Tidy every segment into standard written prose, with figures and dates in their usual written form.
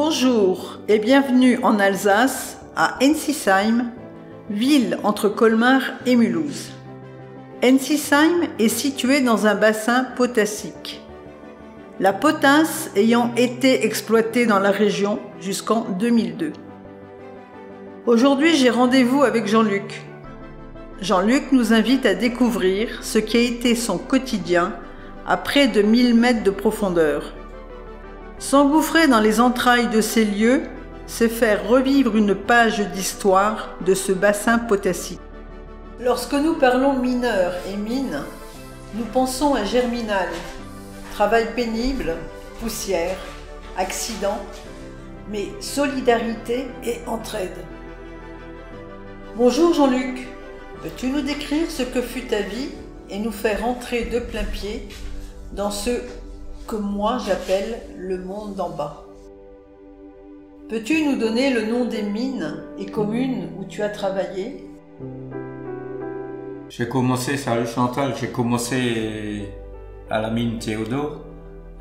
Bonjour et bienvenue en Alsace, à Ensisheim, ville entre Colmar et Mulhouse. Ensisheim est située dans un bassin potassique. La potasse ayant été exploitée dans la région jusqu'en 2002. Aujourd'hui, j'ai rendez-vous avec Jean-Luc. Jean-Luc nous invite à découvrir ce qui a été son quotidien à près de 1000 mètres de profondeur. S'engouffrer dans les entrailles de ces lieux, c'est faire revivre une page d'histoire de ce bassin potassique. Lorsque nous parlons mineurs et mines, nous pensons à Germinal, travail pénible, poussière, accident, mais solidarité et entraide. Bonjour Jean-Luc, peux-tu nous décrire ce que fut ta vie et nous faire entrer de plein pied dans ce que moi j'appelle le monde d'en bas? Peux-tu nous donner le nom des mines et communes où tu as travaillé? Salut Chantal, j'ai commencé à la mine Théodore,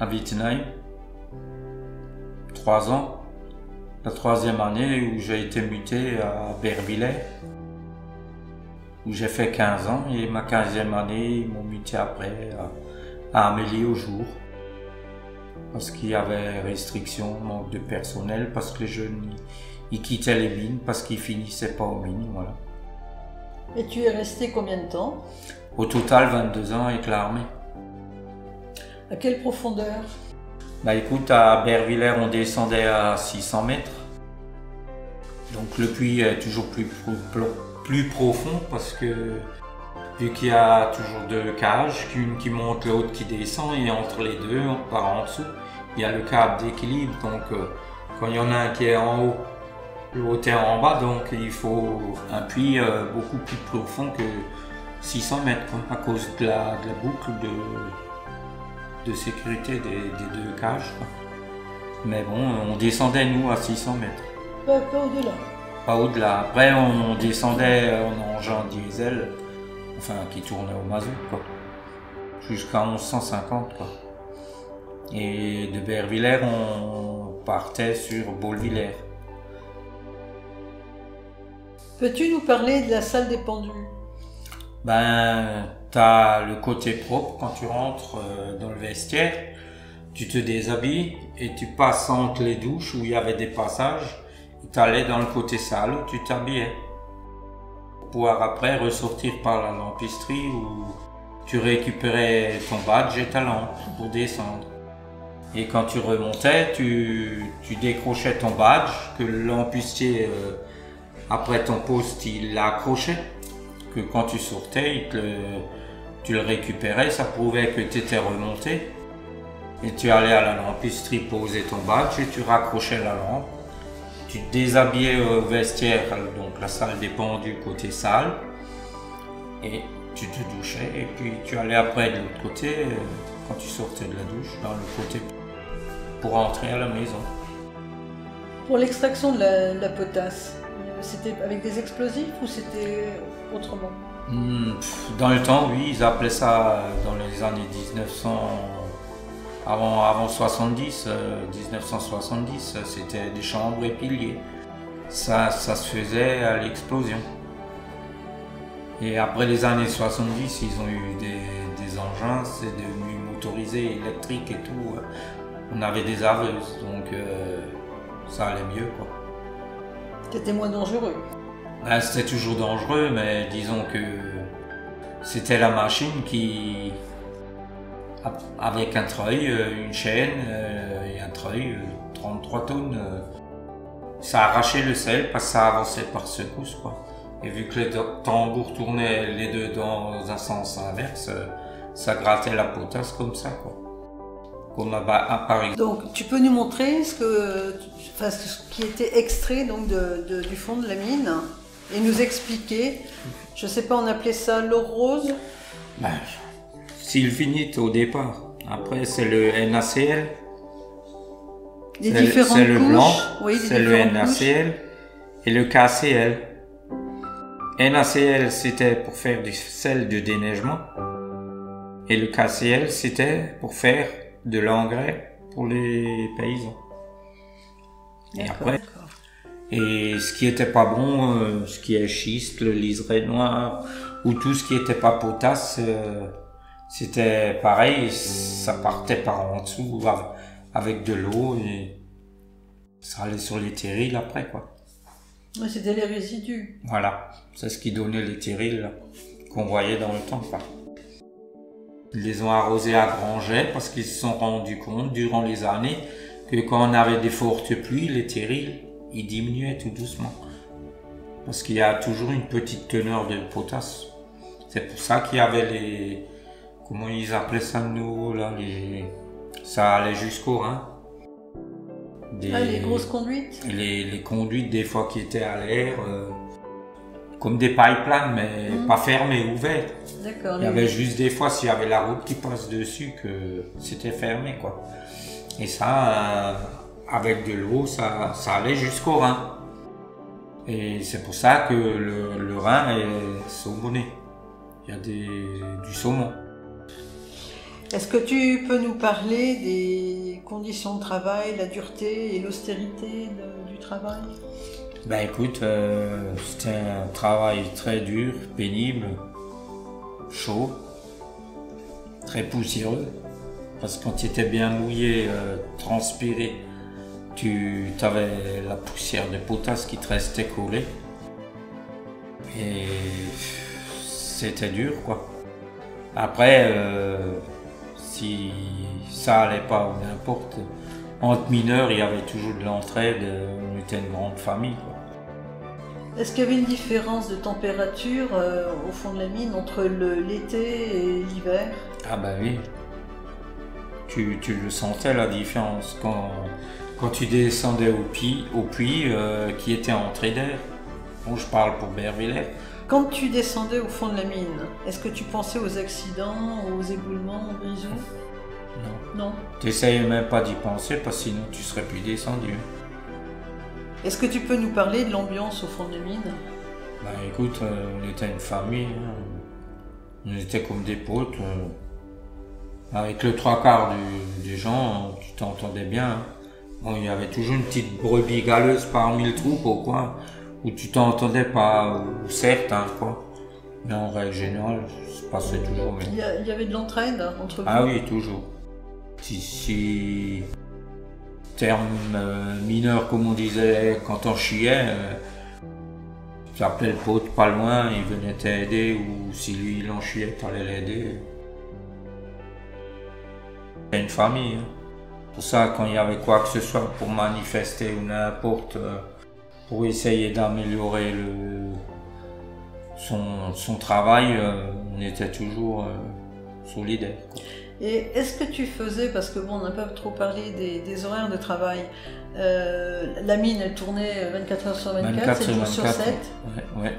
à Wittenheim, 3 ans. La 3e année où j'ai été muté à Bervillers, où j'ai fait 15 ans, et ma 15e année, ils m'ont muté après à Amélie au jour. Parce qu'il y avait restriction, manque de personnel, parce que les jeunes ils quittaient les mines, parce qu'ils finissaient pas aux mines, voilà. Et tu es resté combien de temps? Au total, 22 ans avec l'armée. À quelle profondeur? Bah écoute, à Bervillers, on descendait à 600 mètres. Donc le puits est toujours plus profond, parce que vu qu'il y a toujours 2 cages, une qui monte, l'autre qui descend, et entre les deux, par en dessous, il y a le câble d'équilibre. Donc quand il y en a un qui est en haut, l'autre est en bas, donc il faut un puits beaucoup plus profond que 600 mètres, quoi, à cause de la boucle de sécurité des 2 cages, quoi. Mais bon, on descendait nous à 600 mètres. Pas au-delà. Pas au-delà. Après, on descendait en engin diesel, enfin qui tournait au mazout, quoi, jusqu'à 1150, quoi. Et de Bervillers, on partait sur Baulvillers. Peux-tu nous parler de la salle des pendus? Ben, t'as le côté propre quand tu rentres dans le vestiaire, tu te déshabilles et tu passes entre les douches où il y avait des passages, et t'allais dans le côté salle où tu t'habillais. Pour pouvoir après ressortir par la lampisterie où tu récupérais ton badge et ta lampe pour descendre. Et quand tu remontais, tu décrochais ton badge que le lampistier, après ton poste, il l'accrochait. Que quand tu sortais, tu le récupérais, ça prouvait que tu étais remonté. Et tu allais à la lampisterie poser ton badge et tu raccrochais la lampe. Tu te déshabillais au vestiaire, donc la salle des pendus côté salle. Et tu te douchais et puis tu allais après de l'autre côté, quand tu sortais de la douche, dans le côté pour rentrer à la maison. Pour l'extraction de la potasse, c'était avec des explosifs ou c'était autrement? Dans le temps, oui, ils appelaient ça dans les années 1900, avant 70, 1970, c'était des chambres et piliers. Ça se faisait à l'explosion. Et après les années 70, ils ont eu des engins, c'est devenu motorisé, électrique et tout. On avait des haveuses, donc ça allait mieux, quoi. C'était moins dangereux? Ben, c'était toujours dangereux, mais disons que c'était la machine qui, avec un treuil, une chaîne et un treuil, 33 tonnes, ça arrachait le sel parce que ça avançait par secousses, quoi. Et vu que les tambours tournaient les deux dans un sens inverse, ça grattait la potasse comme ça, quoi. Comme à Paris. Donc tu peux nous montrer ce qui était extrait donc, du fond de la mine et nous expliquer, je sais pas, on appelait ça l'eau rose? Ben, sylvinite au départ. Après c'est le NaCl. C'est le blanc, oui, c'est le NaCl et le KCl. NaCl c'était pour faire du sel de déneigement et le KCl c'était pour faire de l'engrais pour les paysans. Et D'accord, après, d'accord. et ce qui était pas bon, ce qui est schiste, le liseré noir, ou tout ce qui était pas potasse, c'était pareil, ça partait par en dessous avec de l'eau et ça allait sur les terrils après, quoi. Ouais, c'était les résidus. Voilà, c'est ce qui donnait les terrils qu'on voyait dans le temps, quoi. Ils les ont arrosés à grands jets parce qu'ils se sont rendus compte durant les années que quand on avait des fortes pluies, les terrils, ils diminuaient tout doucement. Parce qu'il y a toujours une petite teneur de potasse. C'est pour ça qu'il y avait les... Comment ils appelaient ça de nouveau là, ça allait jusqu'au Rhin. Les grosses conduites. Les conduites des fois qui étaient à l'air, comme des pipelines mais pas fermées, ouvertes. D'accord. Il y avait juste des fois s'il y avait la route qui passe dessus que c'était fermé, quoi. Et ça, avec de l'eau, ça allait jusqu'au Rhin. Et c'est pour ça que le Rhin est saumonné. Il y a du saumon. Est-ce que tu peux nous parler des conditions de travail, la dureté et l'austérité du travail? Ben écoute, c'était un travail très dur, pénible, chaud, très poussiéreux. Parce que quand tu étais bien mouillé, transpiré, tu avais la poussière de potasse qui te restait collée. Et c'était dur, quoi. Après, si ça allait pas ou n'importe, entre mineurs, il y avait toujours de l'entraide, on était une grande famille, quoi. Est-ce qu'il y avait une différence de température au fond de la mine entre l'été et l'hiver? Ah bah oui, tu le sentais la différence quand tu descendais au puits qui était entrée d'air. Bon, je parle pour Bervillers. Quand tu descendais au fond de la mine, est-ce que tu pensais aux accidents, aux éboulements, aux brisures? Non. Non. Tu n'essayais même pas d'y penser parce que sinon tu serais plus descendu. Est-ce que tu peux nous parler de l'ambiance au fond de la mine? Bah écoute, on était une famille, hein. On était comme des potes. Avec le trois quarts des gens, tu t'entendais bien, hein. Bon, il y avait toujours une petite brebis galeuse parmi le troupeau au coin, où tu t'entendais pas, ou certains, quoi. Mais en règle générale, ça se passait toujours bien. Il y avait de l'entraide entre vous? Ah oui, toujours. Si terme mineur, comme on disait quand on chiait, tu appelais le pote pas loin, il venait t'aider, ou si lui il en chiait, t'allais l'aider. C'est une famille, hein. Pour ça, quand il y avait quoi que ce soit pour manifester ou n'importe, pour essayer d'améliorer son travail, on était toujours solidaires, quoi. Et est-ce que tu faisais, parce que bon, on n'a pas trop parlé des horaires de travail, la mine elle tournait 24 heures sur 24, 7 jours sur 7. Ouais.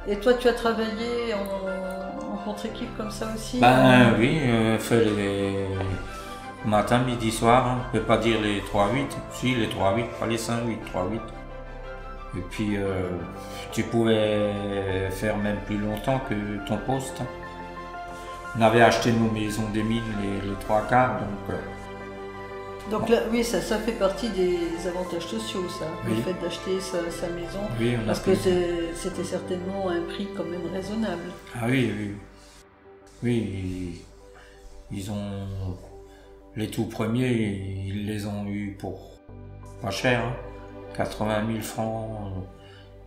Et toi tu as travaillé en contre-équipe comme ça aussi? Ben oui, fait les matin, midi, soir, hein. On ne peut pas dire les 3-8, si les 3-8, pas les 5-8, 3-8. Et puis tu pouvais faire même plus longtemps que ton poste, hein. On avait acheté nos maisons des mines, les trois quarts, donc là, oui, ça fait partie des avantages sociaux, ça, oui. Le fait d'acheter sa maison, oui, parce que c'était certainement un prix quand même raisonnable. Ah oui, ils ont les tout premiers, ils les ont eu pour pas cher, hein, 80 000 francs,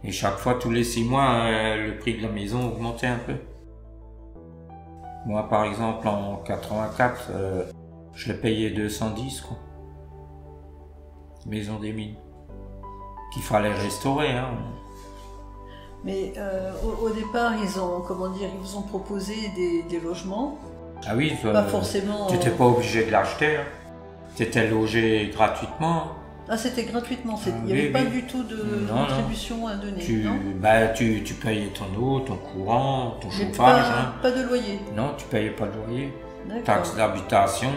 et chaque fois, tous les 6 mois, le prix de la maison augmentait un peu. Moi, par exemple, en 84, je l'ai payé 210, quoi. Maison des mines. Qu'il fallait restaurer, hein. Mais au départ, ils vous ont proposé des logements. Ah oui, pas forcément. Tu n'étais pas obligé de l'acheter, hein. Tu étais logé gratuitement. Ah, c'était gratuitement, il n'y avait pas du tout de contribution à donner, tu payais ton eau, ton courant, ton chauffage. Pas de loyer? Non, tu payais pas de loyer. D'accord. Taxe d'habitation,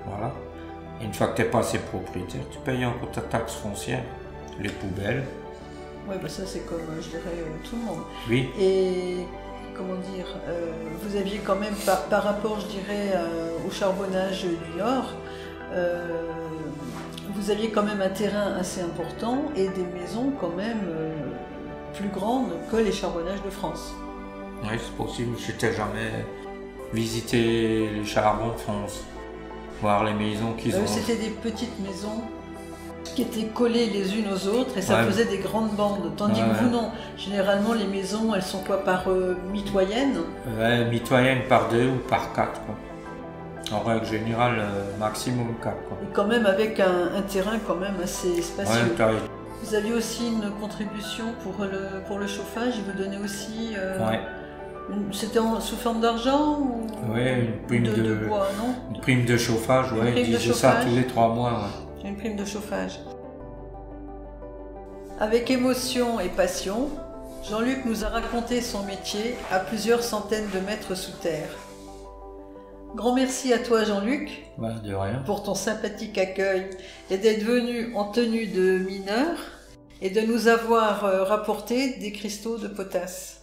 voilà. Et une fois que tu es passé propriétaire, tu payais encore ta taxe foncière, les poubelles. Oui, ça c'est comme, je dirais, tout le monde. Oui. Et comment dire, vous aviez quand même, par rapport, je dirais, au charbonnage du Nord, vous Vous aviez quand même un terrain assez important et des maisons quand même plus grandes que les charbonnages de France. Oui, c'est possible. Je n'ai jamais visité les charbons de France, voir les maisons qu'ils ont. C'était des petites maisons qui étaient collées les unes aux autres et ça faisait des grandes bandes. Tandis que vous, non. Généralement, les maisons, elles sont quoi, par mitoyennes? Mitoyennes par 2 ou par 4, quoi. En règle générale, maximum 4, quoi. Et quand même avec un terrain quand même assez spacieux. Ouais, vous aviez aussi une contribution pour le chauffage, ils vous donnaient aussi... C'était sous forme d'argent ou une prime de bois, non? Une prime de chauffage, ils disaient ça tous les 3 mois. Une prime de chauffage. Avec émotion et passion, Jean-Luc nous a raconté son métier à plusieurs centaines de mètres sous terre. Grand merci à toi Jean-Luc de rien. Pour ton sympathique accueil et d'être venu en tenue de mineur et de nous avoir rapporté des cristaux de potasse.